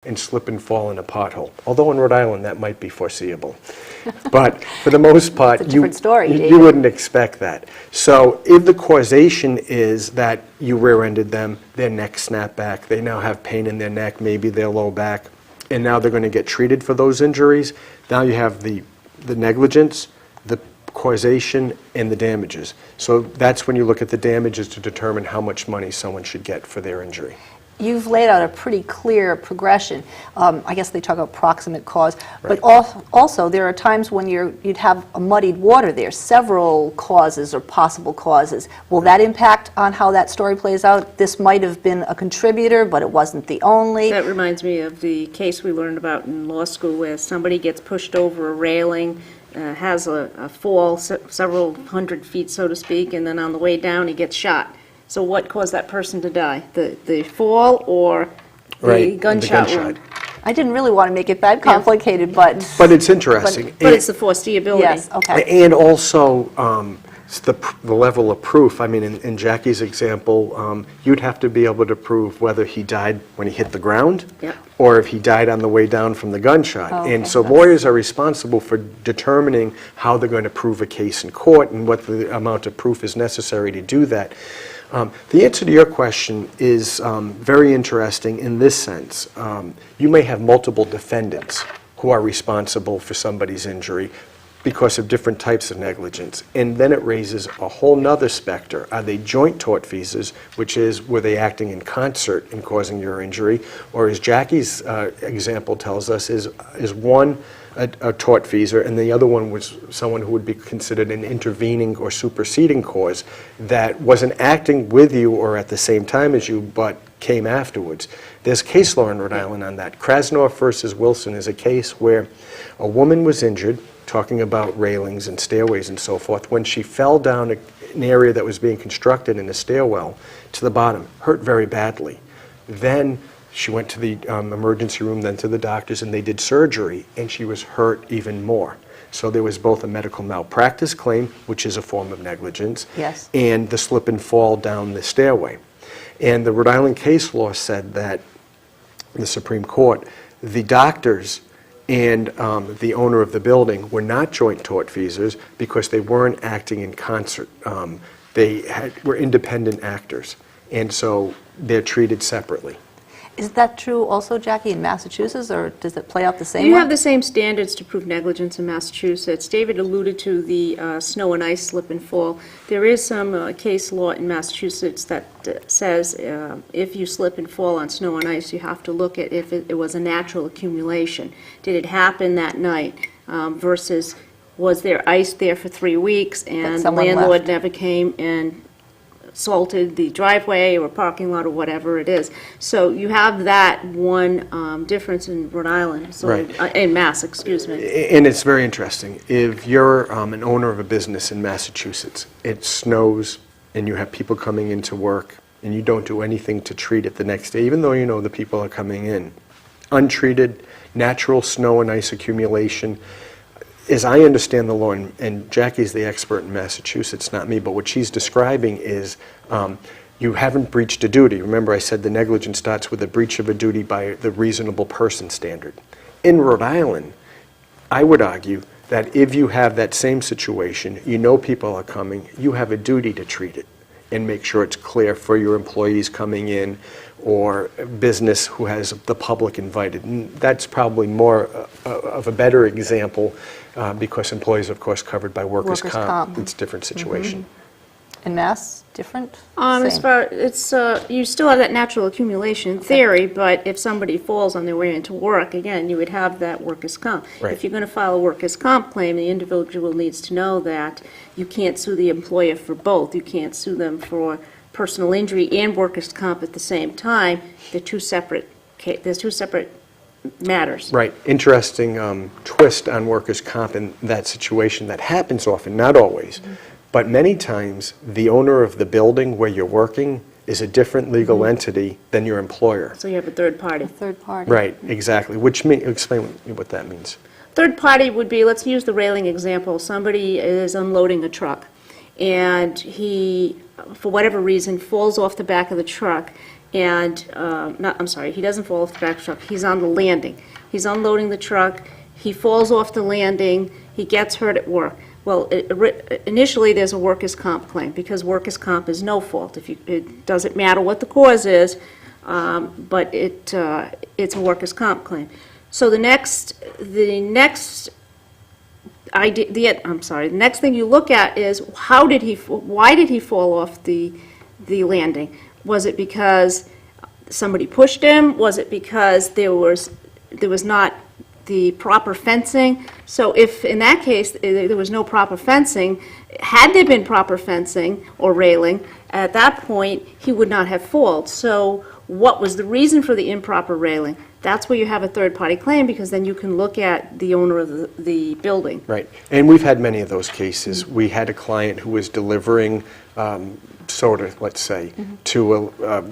and slip and fall in a pothole. Although in Rhode Island that might be foreseeable. But for the most part, It's a different story, you wouldn't expect that. So if the causation is that you rear-ended them, their neck snapped back, they now have pain in their neck, maybe their low back, and now they're going to get treated for those injuries, now you have the negligence, the causation, and the damages. So that's when you look at the damages to determine how much money someone should get for their injury. You've laid out a pretty clear progression. I guess they talk about proximate cause, Right. but also there are times when you'd have a muddied water there, several causes or possible causes. Will that impact on how that story plays out? This might have been a contributor, but it wasn't the only. That reminds me of the case we learned about in law school where somebody gets pushed over a railing, has a fall several hundred feet, so to speak, and then on the way down he gets shot. So what caused that person to die? The fall or the gunshot wound? I didn't really want to make it that complicated, but it's interesting. But it's the foreseeability. yes, okay. And also it's the level of proof. I mean, in Jackie's example, you'd have to be able to prove whether he died when he hit the ground Yep. or if he died on the way down from the gunshot. Oh, okay. And so lawyers are responsible for determining how they're going to prove a case in court and what the amount of proof is necessary to do that. The answer to your question is very interesting in this sense. You may have multiple defendants who are responsible for somebody's injury because of different types of negligence. And then it raises a whole nother specter. Are they joint tortfeasors, which is, were they acting in concert in causing your injury? Or as Jackie's example tells us, is one a tortfeasor and the other one was someone who would be considered an intervening or superseding cause that wasn't acting with you or at the same time as you, but came afterwards. There's case law in Rhode Island on that. Krasnoff versus Wilson is a case where a woman was injured, talking about railings and stairways and so forth, when she fell down an area that was being constructed in a stairwell to the bottom, hurt very badly. Then she went to the emergency room, then to the doctors, and they did surgery, and she was hurt even more. So there was both a medical malpractice claim, which is a form of negligence, Yes. and the slip and fall down the stairway. And the Rhode Island case law said that, the Supreme Court, the doctors and the owner of the building were not joint tortfeasors because they weren't acting in concert. They were independent actors, and so they're treated separately. Is that true also, Jackie, in Massachusetts, or does it play out the same You way? have the same standards to prove negligence in Massachusetts. David alluded to the snow and ice slip and fall. There is some case law in Massachusetts that says if you slip and fall on snow and ice, you have to look at if it was a natural accumulation. Did it happen that night versus was there ice there for 3 weeks and the someone landlord left. never came and salted the driveway or parking lot or whatever it is. So you have that one difference in Rhode Island, so Right. In Mass, excuse me. And it's very interesting. If you're an owner of a business in Massachusetts, it snows and you have people coming into work and you don't do anything to treat it the next day, even though you know the people are coming in. Untreated, natural snow and ice accumulation. As I understand the law, and Jackie's the expert in Massachusetts, not me, but what she's describing is you haven't breached a duty. Remember, I said the negligence starts with a breach of a duty by the reasonable person standard. In Rhode Island, I would argue that if you have that same situation, you know people are coming, you have a duty to treat it and make sure it's clear for your employees coming in or business who has the public invited. And that's probably more of a better example because employees, of course, covered by workers' comp. It's a different situation. In Mass, different? As Same. far it's you still have that natural accumulation in theory, but if somebody falls on their way into work, again, you would have that workers' comp. Right. If you're going to file a workers' comp claim, the individual needs to know that you can't sue the employer for both. You can't sue them for personal injury and workers' comp at the same time. They're two separate. There's two separate matters. Right. Interesting twist on workers' comp in that situation. That happens often, not always. But many times, the owner of the building where you're working is a different legal entity than your employer. So you have a third party. A third party. Right, exactly. Which explain what that means. Third party would be, let's use the railing example. Somebody is unloading a truck, and he, for whatever reason, falls off the back of the truck and, I'm sorry, he doesn't fall off the back of the truck, he's on the landing. He's unloading the truck, he falls off the landing, he gets hurt at work. Well, initially, there's a workers' comp claim, because workers' comp is no fault. It doesn't matter what the cause is, but it's a workers' comp claim. So the next thing you look at is why did he fall off the landing? Was it because somebody pushed him? Was it because there was not the proper fencing? So if in that case there was no proper fencing, had there been proper fencing or railing, at that point he would not have fallen. So what was the reason for the improper railing? That's where you have a third-party claim, because then you can look at the owner of the building. Right, and we've had many of those cases. We had a client who was delivering soda, let's say, to a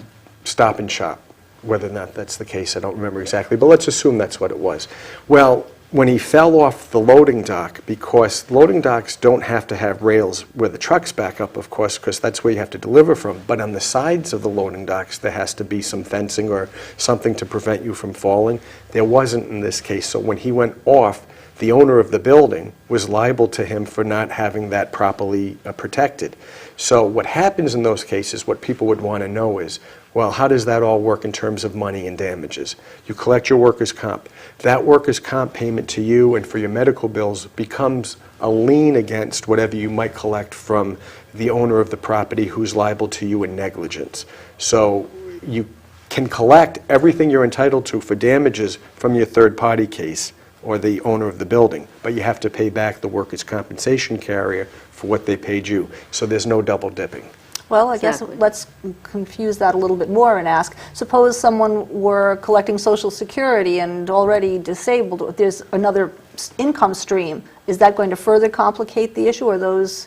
Stop and Shop. Whether or not that's the case, I don't remember exactly, but let's assume that's what it was. Well, when he fell off the loading dock, because loading docks don't have to have rails where the trucks back up, of course, because that's where you have to deliver from, but on the sides of the loading docks there has to be some fencing or something to prevent you from falling. There wasn't in this case, so when he went off, the owner of the building was liable to him for not having that properly protected. So what happens in those cases, what people would want to know is, well, how does that all work in terms of money and damages? You collect your workers' comp. That workers' comp payment to you and for your medical bills becomes a lien against whatever you might collect from the owner of the property who's liable to you in negligence. So you can collect everything you're entitled to for damages from your third-party case or the owner of the building, but you have to pay back the workers' compensation carrier for what they paid you. So there's no double dipping. Well, I guess Exactly. let's confuse that a little bit more and ask, suppose someone were collecting Social Security and already disabled, there's another income stream. Is that going to further complicate the issue, or those,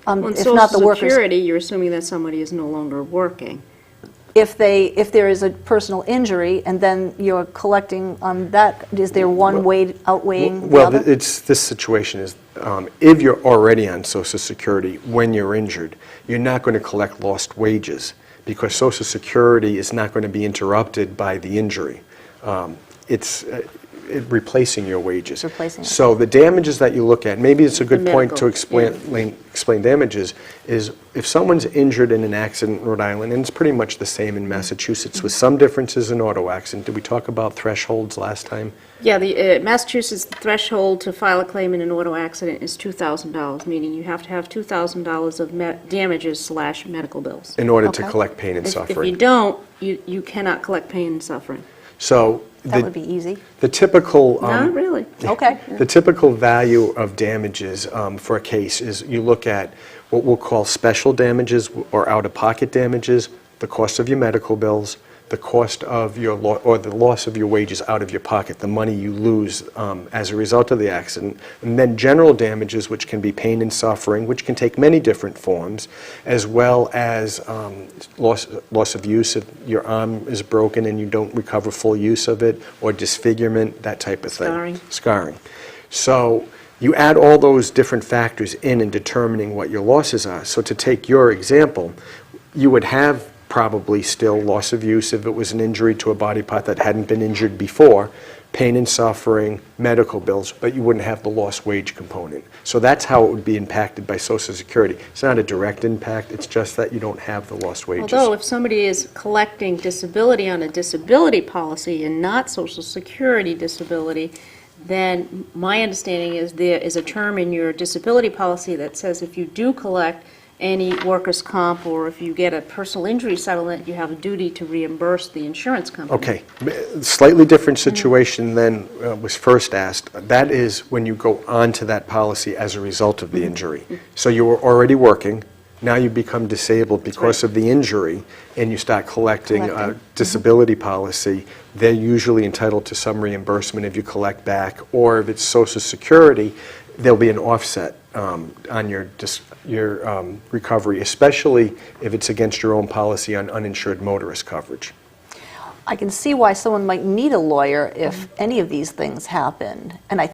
On if not the Social workers? Security, you're assuming that somebody is no longer working. If there is a personal injury and then you're collecting on that, is there one way outweighing the Well, other? this situation is, if you're already on Social Security when you're injured, you're not going to collect lost wages, because Social Security is not going to be interrupted by the injury. It's replacing your wages. Replacing it. So the damages that you look at, maybe it's a good The point to medical, explain damages, is if someone's injured in an accident in Rhode Island, and it's pretty much the same in Massachusetts with some differences in auto accident. Did we talk about thresholds last time? Yeah, the Massachusetts threshold to file a claim in an auto accident is $2,000, meaning you have to have $2,000 of damages / medical bills. In order to Okay. collect pain and If you suffering. don't, you cannot collect pain and suffering. So That would be easy. the typical Not really. Okay. the typical value of damages for a case is you look at what we'll call special damages or out-of-pocket damages, the cost of your medical bills, the cost of your or the loss of your wages out of your pocket, the money you lose as a result of the accident, and then general damages, which can be pain and suffering, which can take many different forms, as well as loss of use if your arm is broken and you don't recover full use of it, or disfigurement, that type of thing. Scarring. So you add all those different factors in determining what your losses are. So to take your example, you would have probably still loss of use if it was an injury to a body part that hadn't been injured before, pain and suffering, medical bills, but you wouldn't have the lost wage component. So that's how it would be impacted by Social Security. It's not a direct impact, it's just that you don't have the lost wages. Although if somebody is collecting disability on a disability policy and not Social Security disability, then my understanding is there is a term in your disability policy that says if you do collect any workers' comp, or if you get a personal injury settlement, you have a duty to reimburse the insurance company. Okay, slightly different situation than was first asked. That is when you go on to that policy as a result of the injury. So you were already working, now you become disabled because of the injury, and you start collecting a disability policy. They're usually entitled to some reimbursement if you collect back, or if it's Social Security, there'll be an offset on your recovery, especially if it's against your own policy on uninsured motorist coverage. I can see why someone might need a lawyer if any of these things happen, and I